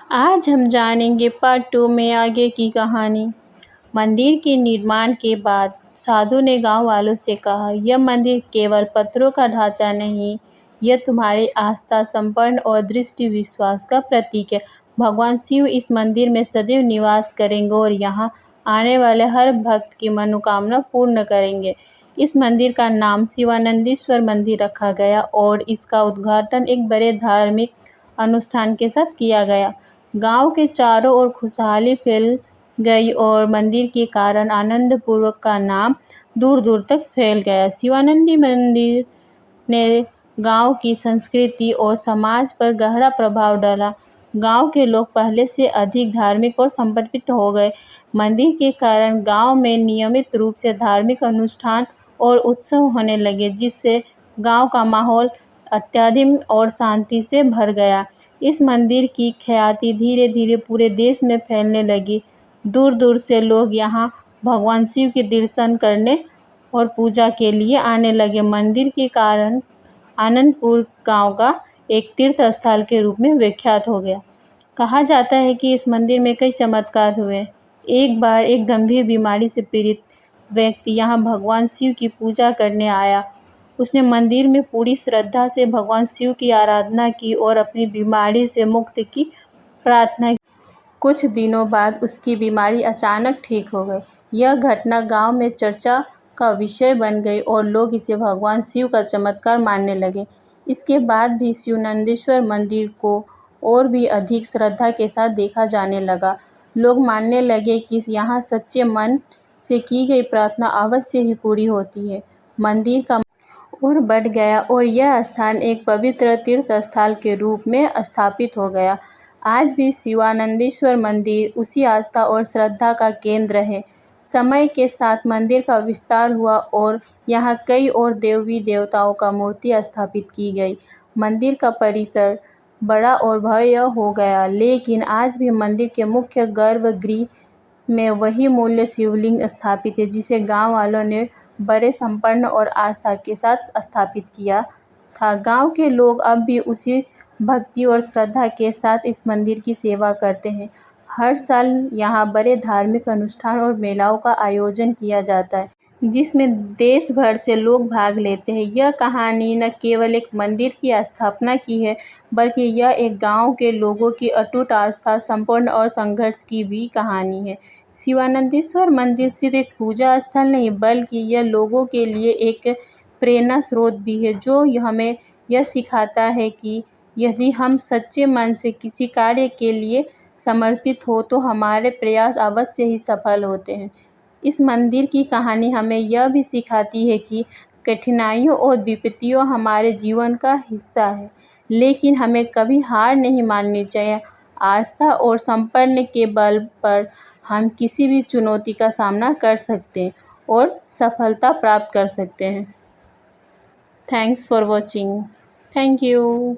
आज हम जानेंगे पार्ट 2 में आगे की कहानी। मंदिर के निर्माण के बाद साधु ने गांव वालों से कहा, यह मंदिर केवल पत्थरों का ढांचा नहीं, यह तुम्हारी आस्था, संपन्न और दृष्टि विश्वास का प्रतीक है। भगवान शिव इस मंदिर में सदैव निवास करेंगे और यहाँ आने वाले हर भक्त की मनोकामना पूर्ण करेंगे। इस मंदिर का नाम शिवानंदेश्वर मंदिर रखा गया और इसका उद्घाटन एक बड़े धार्मिक अनुष्ठान के साथ किया गया। गांव के चारों ओर खुशहाली फैल गई और मंदिर के कारण आनंदपुर का नाम दूर दूर तक फैल गया। शिवानंदी मंदिर ने गांव की संस्कृति और समाज पर गहरा प्रभाव डाला। गांव के लोग पहले से अधिक धार्मिक और समर्पित हो गए। मंदिर के कारण गांव में नियमित रूप से धार्मिक अनुष्ठान और उत्सव होने लगे, जिससे गांव का माहौल अत्यधिक और शांति से भर गया। इस मंदिर की ख्याति धीरे धीरे पूरे देश में फैलने लगी। दूर दूर से लोग यहाँ भगवान शिव के दर्शन करने और पूजा के लिए आने लगे। मंदिर के कारण आनंदपुर गांव का एक तीर्थ स्थल के रूप में विख्यात हो गया। कहा जाता है कि इस मंदिर में कई चमत्कार हुए। एक बार एक गंभीर बीमारी से पीड़ित व्यक्ति यहाँ भगवान शिव की पूजा करने आया। उसने मंदिर में पूरी श्रद्धा से भगवान शिव की आराधना की और अपनी बीमारी से मुक्ति की प्रार्थना की। कुछ दिनों बाद उसकी बीमारी अचानक ठीक हो गई। यह घटना गांव में चर्चा का विषय बन गई और लोग इसे भगवान शिव का चमत्कार मानने लगे। इसके बाद भी शिवानंदेश्वर मंदिर को और भी अधिक श्रद्धा के साथ देखा जाने लगा। लोग मानने लगे कि यहाँ सच्चे मन से की गई प्रार्थना अवश्य ही पूरी होती है। मंदिर का और बढ़ गया और यह स्थान एक पवित्र तीर्थ स्थल के रूप में स्थापित हो गया। आज भी शिवानंदेश्वर मंदिर उसी आस्था और श्रद्धा का केंद्र है। समय के साथ मंदिर का विस्तार हुआ और यहाँ कई और देवी देवताओं का मूर्ति स्थापित की गई। मंदिर का परिसर बड़ा और भव्य हो गया, लेकिन आज भी मंदिर के मुख्य गर्भगृह में वही मूल्य शिवलिंग स्थापित है, जिसे गांव वालों ने बड़े संपन्न और आस्था के साथ स्थापित किया था। गांव के लोग अब भी उसी भक्ति और श्रद्धा के साथ इस मंदिर की सेवा करते हैं। हर साल यहाँ बड़े धार्मिक अनुष्ठान और मेलाओं का आयोजन किया जाता है, जिसमें देश भर से लोग भाग लेते हैं। यह कहानी न केवल एक मंदिर की स्थापना की है, बल्कि यह एक गांव के लोगों की अटूट आस्था, संपूर्ण और संघर्ष की भी कहानी है। शिवानंदेश्वर मंदिर सिर्फ एक पूजा स्थल नहीं, बल्कि यह लोगों के लिए एक प्रेरणा स्रोत भी है, जो हमें यह सिखाता है कि यदि हम सच्चे मन से किसी कार्य के लिए समर्पित हो तो हमारे प्रयास अवश्य ही सफल होते हैं। इस मंदिर की कहानी हमें यह भी सिखाती है कि कठिनाइयों और विपत्तियों हमारे जीवन का हिस्सा है, लेकिन हमें कभी हार नहीं माननी चाहिए। आस्था और समर्पण के बल पर हम किसी भी चुनौती का सामना कर सकते हैं और सफलता प्राप्त कर सकते हैं। Thanks for watching. Thank you.